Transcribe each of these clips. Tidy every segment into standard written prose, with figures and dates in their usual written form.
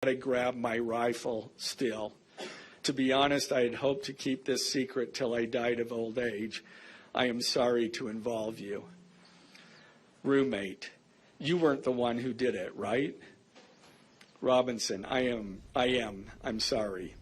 to grab my rifle still. To be honest, I had hoped to keep this secret till I died of old age. I am sorry to involve you. Roommate, you weren't the one who did it, right? Robinson, I'm sorry.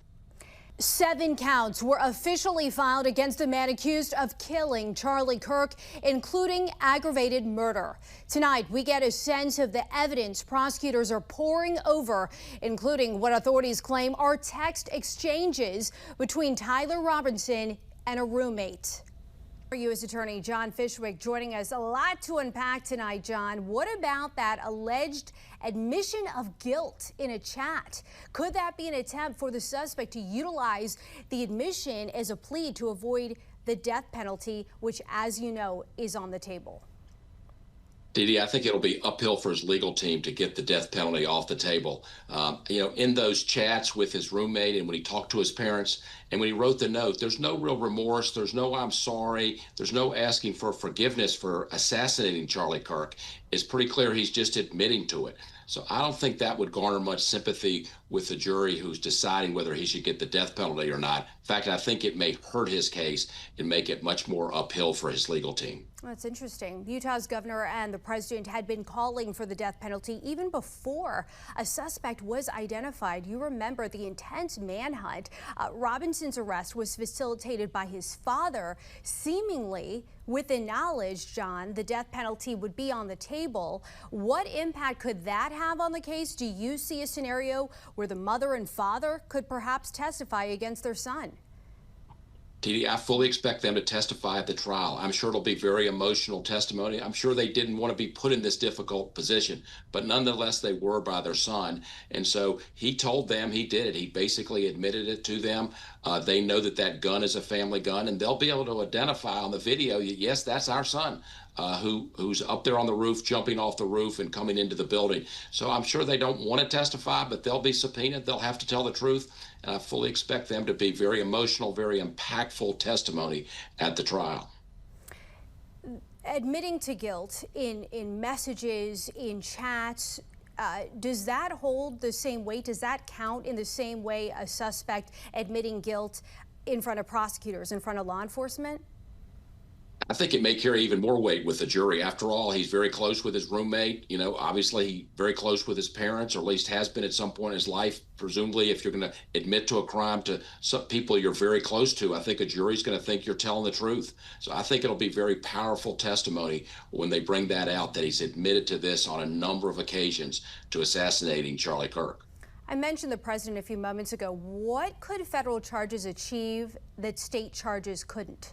7 counts were officially filed against the man accused of killing Charlie Kirk, including aggravated murder. Tonight, we get a sense of the evidence prosecutors are poring over, including what authorities claim are text exchanges between Tyler Robinson and a roommate. U.S. Attorney John Fishwick joining us. A lot to unpack tonight, John. What about that alleged admission of guilt in a chat? Could that be an attempt for the suspect to utilize the admission as a plea to avoid the death penalty, which, as you know, is on the table? Didi, I think it'll be uphill for his legal team to get the death penalty off the table. In those chats with his roommate and when he talked to his parents and when he wrote the note, there's no real remorse. There's no I'm sorry. There's no asking for forgiveness for assassinating Charlie Kirk. It's pretty clear he's just admitting to it. So I don't think that would garner much sympathy with the jury who's deciding whether he should get the death penalty or not. In fact, I think it may hurt his case and make it much more uphill for his legal team. That's interesting. Utah's governor and the president had been calling for the death penalty even before a suspect was identified. You remember the intense manhunt. Robinson's arrest was facilitated by his father, seemingly with the knowledge, John, the death penalty would be on the table. What impact could that have on the case? Do you see a scenario where the mother and father could perhaps testify against their son? Didi, I fully expect them to testify at the trial. I'm sure it'll be very emotional testimony. I'm sure they didn't want to be put in this difficult position, but nonetheless, they were by their son. And so he told them he did it. He basically admitted it to them. They know that that gun is a family gun, and they'll be able to identify on the video, yes, that's our son. Who's up there on the roof, jumping off the roof and coming into the building. So I'm sure they don't want to testify, but they'll be subpoenaed. They'll have to tell the truth. And I fully expect them to be very emotional, very impactful testimony at the trial. Admitting to guilt in messages, in chats, does that hold the same weight? Does that count in the same way a suspect admitting guilt in front of prosecutors, in front of law enforcement? I think it may carry even more weight with the jury. After all, he's very close with his roommate, obviously very close with his parents, or at least has been at some point in his life. Presumably, if you're going to admit to a crime to some people you're very close to, I think a jury's going to think you're telling the truth. So I think it'll be very powerful testimony when they bring that out, that he's admitted to this on a number of occasions to assassinating Charlie Kirk. I mentioned the president a few moments ago. What could federal charges achieve that state charges couldn't?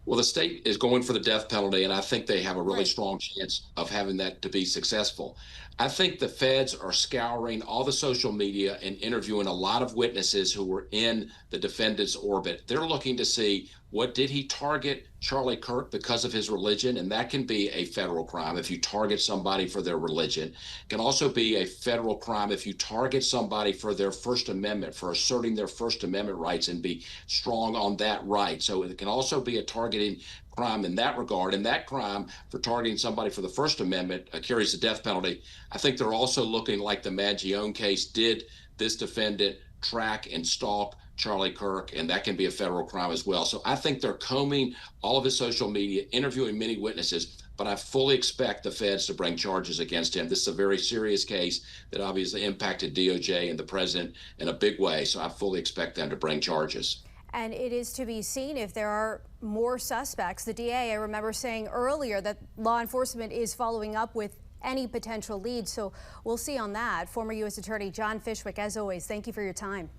Well, the state is going for the death penalty, and I think they have a really strong chance of having that to be successful. I think the feds are scouring all the social media and interviewing a lot of witnesses who were in the defendant's orbit. They're looking to see, what did he target Charlie Kirk because of his religion? And that can be a federal crime if you target somebody for their religion. It can also be a federal crime if you target somebody for their First Amendment, for asserting their First Amendment rights and be strong on that right. So it can also be a targeting crime in that regard. And that crime for targeting somebody for the First Amendment carries the death penalty. I think they're also looking, like the Maggione case, did this defendant track and stalk Charlie Kirk, and that can be a federal crime as well. So I think they're combing all of his social media, interviewing many witnesses, but I fully expect the feds to bring charges against him. This is a very serious case that obviously impacted DOJ and the president in a big way, so I fully expect them to bring charges. And it is to be seen if there are more suspects. The DA, I remember saying earlier that law enforcement is following up with any potential leads, so we'll see on that. Former U.S. Attorney John Fishwick, as always, thank you for your time.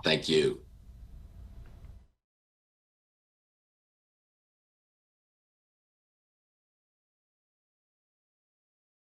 Thank you.